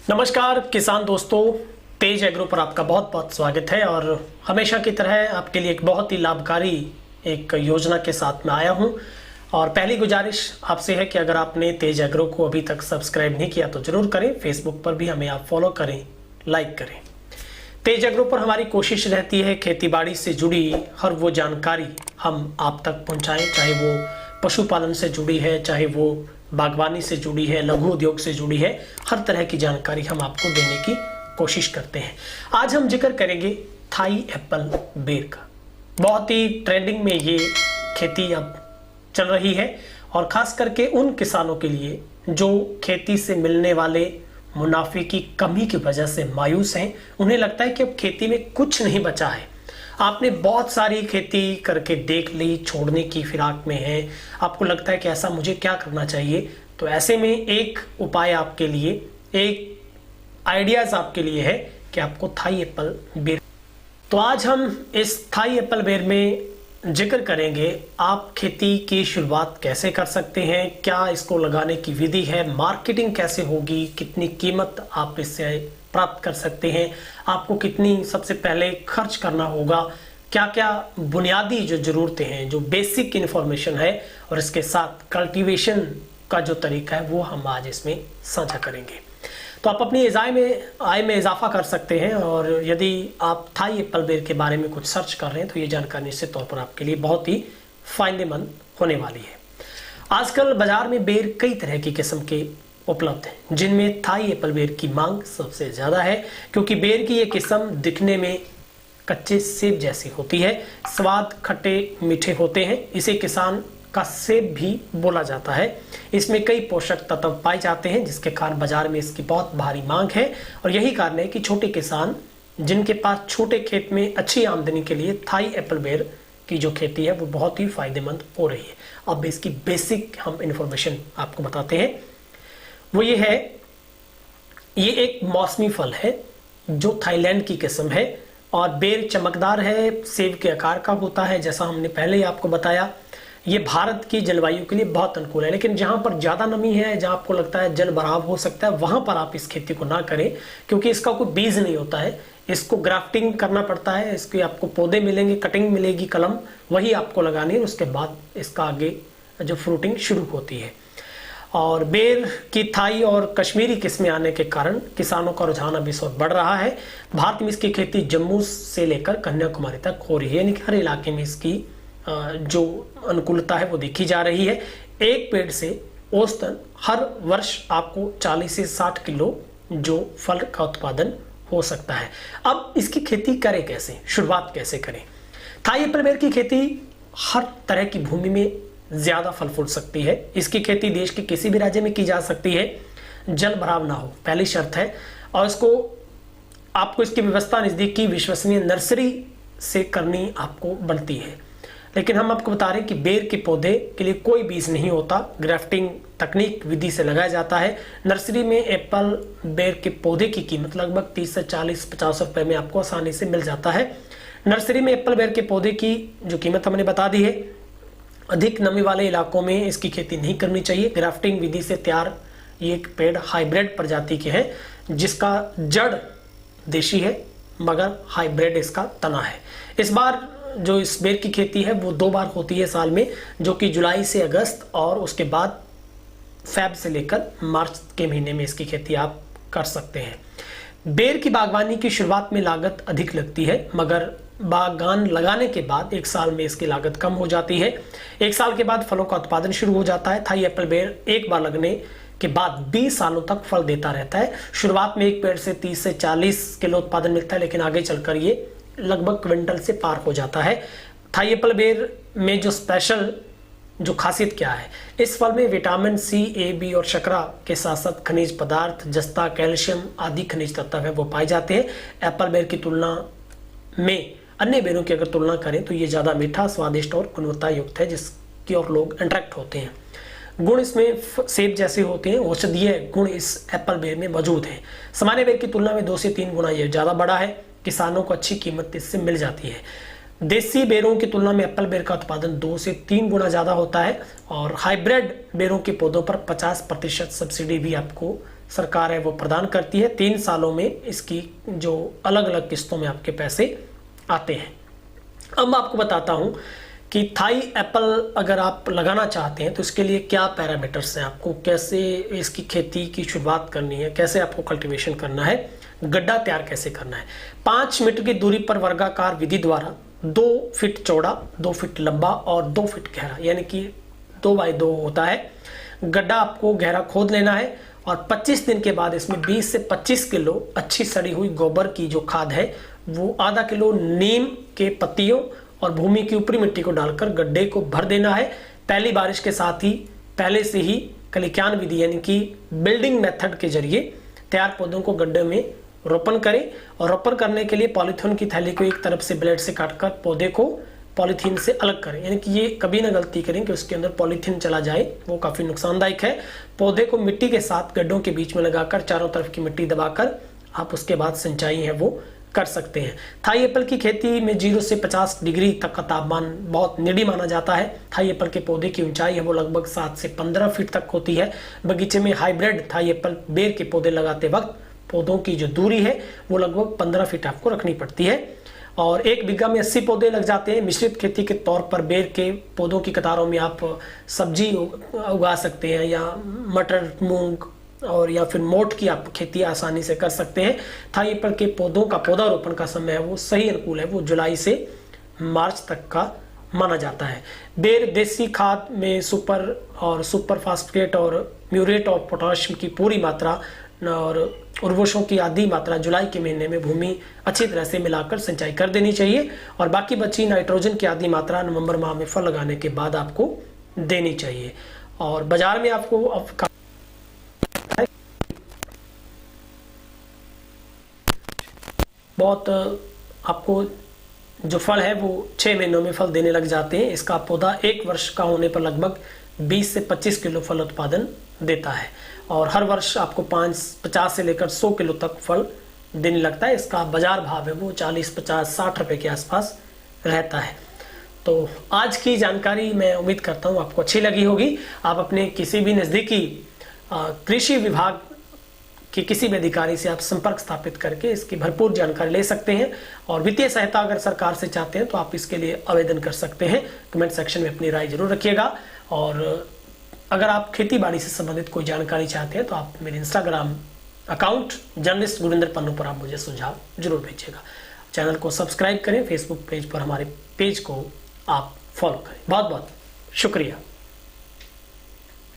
नमस्कार किसान दोस्तों, तेज एग्रो पर आपका बहुत बहुत स्वागत है। और हमेशा की तरह आपके लिए एक बहुत ही लाभकारी एक योजना के साथ में आया हूं। और पहली गुजारिश आपसे है कि अगर आपने तेज एग्रो को अभी तक सब्सक्राइब नहीं किया तो जरूर करें। फेसबुक पर भी हमें आप फॉलो करें, लाइक करें। तेज एग्रो पर हमारी कोशिश रहती है खेतीबाड़ी से जुड़ी हर वो जानकारी हम आप तक पहुँचाएँ, चाहे वो पशुपालन से जुड़ी है, चाहे वो बागवानी से जुड़ी है, लघु उद्योग से जुड़ी है। हर तरह की जानकारी हम आपको देने की कोशिश करते हैं। आज हम जिक्र करेंगे थाई एप्पल बेर का। बहुत ही ट्रेंडिंग में ये खेती अब चल रही है और खास करके उन किसानों के लिए जो खेती से मिलने वाले मुनाफे की कमी की वजह से मायूस हैं। उन्हें लगता है कि अब खेती में कुछ नहीं बचा है। आपने बहुत सारी खेती करके देख ली, छोड़ने की फिराक में है, आपको लगता है कि ऐसा मुझे क्या करना चाहिए। तो ऐसे में एक उपाय आपके लिए, एक आइडियाज आपके लिए है कि आपको थाई एप्पल बेर। तो आज हम इस थाई एप्पल बेर में जिक्र करेंगे आप खेती की शुरुआत कैसे कर सकते हैं, क्या इसको लगाने की विधि है, मार्केटिंग कैसे होगी, कितनी कीमत आप इससे प्राप्त कर सकते हैं, आपको कितनी सबसे पहले खर्च करना होगा, क्या क्या बुनियादी जो ज़रूरतें हैं, जो बेसिक इन्फॉर्मेशन है, और इसके साथ कल्टीवेशन का जो तरीका है वो हम आज इसमें साझा करेंगे। तो आप अपनी आय में इजाफा कर सकते हैं। और यदि आप थाई एप्पल बेर के बारे में कुछ सर्च कर रहे हैं तो ये जानकारी निश्चित तौर पर आपके लिए बहुत ही फायदेमंद होने वाली है। आजकल बाजार में बेर कई तरह की किस्म के उपलब्ध हैं, जिनमें थाई एप्पल बेर की मांग सबसे ज़्यादा है, क्योंकि बेर की ये किस्म दिखने में कच्चे सेब जैसी होती है, स्वाद खट्टे मीठे होते हैं। इसे किसान का सेब भी बोला जाता है। इसमें कई पोषक तत्व पाए जाते हैं, जिसके कारण बाजार में इसकी बहुत भारी मांग है। और यही कारण है कि छोटे किसान जिनके पास छोटे खेत में अच्छी आमदनी के लिए थाई एप्पल बेर की जो खेती है वो बहुत ही फायदेमंद हो रही है। अब इसकी बेसिक हम इंफॉर्मेशन आपको बताते हैं। वो ये है, ये एक मौसमी फल है जो थाईलैंड की किस्म है और बेर चमकदार है, सेब के आकार का होता है। जैसा हमने पहले ही आपको बताया, ये भारत की जलवायु के लिए बहुत अनुकूल है। लेकिन जहाँ पर ज़्यादा नमी है, जहाँ आपको लगता है जल भराव हो सकता है, वहाँ पर आप इस खेती को ना करें, क्योंकि इसका कोई बीज नहीं होता है। इसको ग्राफ्टिंग करना पड़ता है। इसके आपको पौधे मिलेंगे, कटिंग मिलेगी, कलम, वही आपको लगानी है। उसके बाद इसका आगे जो फ्रूटिंग शुरू होती है। और बेर की थाई और कश्मीरी किस्में आने के कारण किसानों का रुझान अब इस वक्त बढ़ रहा है। भारत में इसकी खेती जम्मू से लेकर कन्याकुमारी तक हो रही है, यानी कि हर इलाके में इसकी जो अनुकूलता है वो देखी जा रही है। एक पेड़ से औसतन हर वर्ष आपको 40 से 60 किलो जो फल का उत्पादन हो सकता है। अब इसकी खेती करें कैसे, शुरुआत कैसे करें? थाई एप्पल बेर की खेती हर तरह की भूमि में ज्यादा फल फूल सकती है। इसकी खेती देश के किसी भी राज्य में की जा सकती है, जल भराव ना हो, पहली शर्त है। और आपको इसकी व्यवस्था नजदीकी विश्वसनीय नर्सरी से करनी आपको बनती है। लेकिन हम आपको बता रहे हैं कि बेर के पौधे के लिए कोई बीज नहीं होता, ग्राफ्टिंग तकनीक विधि से लगाया जाता है। नर्सरी में एप्पल बेर के पौधे की कीमत लगभग 30 से 40-50 रुपए में आपको आसानी से मिल जाता है। नर्सरी में एप्पल बेर के पौधे की जो कीमत हमने बता दी है। अधिक नमी वाले इलाकों में इसकी खेती नहीं करनी चाहिए। ग्राफ्टिंग विधि से तैयार ये एक पेड़ हाइब्रिड प्रजाति के है, जिसका जड़ देशी है मगर हाइब्रिड इसका तना है। इस बार जो इस बेर की खेती है वो 2 बार होती है साल में, जो कि जुलाई से अगस्त और उसके बाद फेब से लेकर मार्च के महीने में इसकी खेती आप कर सकते हैं। बेर की बागवानी की शुरुआत में लागत अधिक लगती है, मगर बागान लगाने के बाद 1 साल में इसकी लागत कम हो जाती है। 1 साल के बाद फलों का उत्पादन शुरू हो जाता है। थाई एप्पल बेर एक बार लगने के बाद 20 सालों तक फल देता रहता है। शुरुआत में एक पेड़ से 30 से 40 किलो उत्पादन मिलता है, लेकिन आगे चलकर ये लगभग क्विंटल से पार हो जाता है। थाई एप्पल बेर में जो स्पेशल जो खासियत क्या है, इस फल में विटामिन सी, ए, बी और शर्करा के साथ साथ खनिज पदार्थ, जस्ता, कैल्शियम आदि खनिज तत्व है वो पाए जाते हैं। एप्पल बेर की तुलना में अन्य बेरों की अगर तुलना करें तो ये ज़्यादा मीठा, स्वादिष्ट और गुणवत्ता युक्त है, जिसकी ओर लोग अट्रैक्ट होते हैं। गुण इसमें सेब जैसे होते हैं, औषधीय गुण इस एप्पल बेर में मौजूद हैं। सामान्य बेर की तुलना में 2 से 3 गुना ये ज़्यादा बड़ा है। किसानों को अच्छी कीमत इससे मिल जाती है। देसी बेरों की तुलना में एप्पल बेर का उत्पादन 2 से 3 गुना ज़्यादा होता है और हाइब्रिड बेरों के पौधों पर 50% सब्सिडी भी आपको सरकार है वो प्रदान करती है। 3 सालों में इसकी जो अलग अलग किस्तों में आपके पैसे आते हैं। अब मैं आपको बताता हूं कि थाई एप्पल अगर आप लगाना चाहते हैं तो इसके लिए क्या पैरामीटर्स हैं, आपको कैसे इसकी खेती की शुरुआत करनी है, कैसे आपको कल्टीवेशन करना है, गड्ढा तैयार कैसे करना है। 5 मीटर की दूरी पर वर्गाकार विधि द्वारा 2 फीट चौड़ा, 2 फीट लंबा और 2 फीट गहरा, यानी कि 2 बाई 2 होता है, गड्ढा आपको गहरा खोद लेना है और 25 दिन के बाद इसमें 20 से 25 किलो अच्छी सड़ी हुई गोबर की जो खाद है वो आधा किलो नीम के पत्तियों और भूमि की ऊपरी मिट्टी को डालकर गड्ढे को भर देना है। पहली बारिश के साथ ही पहले से ही कलिकान विधि यानी कि बिल्डिंग मेथड के जरिए तैयार पौधों को गड्ढे में रोपण करें और रोपण करने के लिए पॉलीथीन की थैली को एक तरफ से ब्लेड से काटकर पौधे को पॉलीथीन से अलग करें, यानी कि ये कभी ना गलती करें कि उसके अंदर पॉलीथीन चला जाए, वो काफी नुकसानदायक है। पौधे को मिट्टी के साथ गड्ढों के बीच में लगाकर चारों तरफ की मिट्टी दबाकर आप उसके बाद सिंचाई है वो कर सकते हैं। थाई एप्पल की खेती में 0 से 50 डिग्री तक का तापमान बहुत निडी माना जाता है। थाई एप्पल के पौधे की ऊंचाई है वो लगभग 7 से 15 फीट तक होती है। बगीचे में हाइब्रिड थाई एप्पल बेर के पौधे लगाते वक्त पौधों की जो दूरी है वो लगभग 15 फीट आपको रखनी पड़ती है और 1 बीघा में 80 पौधे लग जाते हैं। मिश्रित खेती के तौर पर बेर के पौधों की कतारों में आप सब्जी उगा सकते हैं या मटर, मूंग और या फिर मोठ की आप खेती आसानी से कर सकते हैं। थाई एप्पल के पौधों का पौधारोपण का समय है वो सही अनुकूल है, वो जुलाई से मार्च तक का माना जाता है। बेर देसी खाद में सुपर फास्फेट और म्यूरेट ऑफ पोटाशियम की पूरी मात्रा और उर्वरकों की आधी मात्रा जुलाई के महीने में भूमि अच्छी तरह से मिलाकर सिंचाई कर देनी चाहिए और बाकी बची नाइट्रोजन की आधी मात्रा नवंबर माह में फल लगाने के बाद आपको देनी चाहिए। और बाजार में आपको बहुत आपको जो फल है वो 6 महीनों में फल देने लग जाते हैं। इसका पौधा 1 वर्ष का होने पर लगभग 20 से 25 किलो फल उत्पादन देता है और हर वर्ष आपको 50 से लेकर 100 किलो तक फल देने लगता है। इसका बाजार भाव है वो 40, 50, 60 रुपए के आसपास रहता है। तो आज की जानकारी मैं उम्मीद करता हूँ आपको अच्छी लगी होगी। आप अपने किसी भी नज़दीकी कृषि विभाग कि किसी भी अधिकारी से आप संपर्क स्थापित करके इसकी भरपूर जानकारी ले सकते हैं और वित्तीय सहायता अगर सरकार से चाहते हैं तो आप इसके लिए आवेदन कर सकते हैं। कमेंट सेक्शन में अपनी राय जरूर रखिएगा और अगर आप खेती बाड़ी से संबंधित कोई जानकारी चाहते हैं तो आप मेरे Instagram account journalist Gurinder Pannu पर आप मुझे सुझाव जरूर भेजिएगा। चैनल को सब्सक्राइब करें, फेसबुक पेज पर हमारे पेज को आप फॉलो करें। बहुत बहुत शुक्रिया।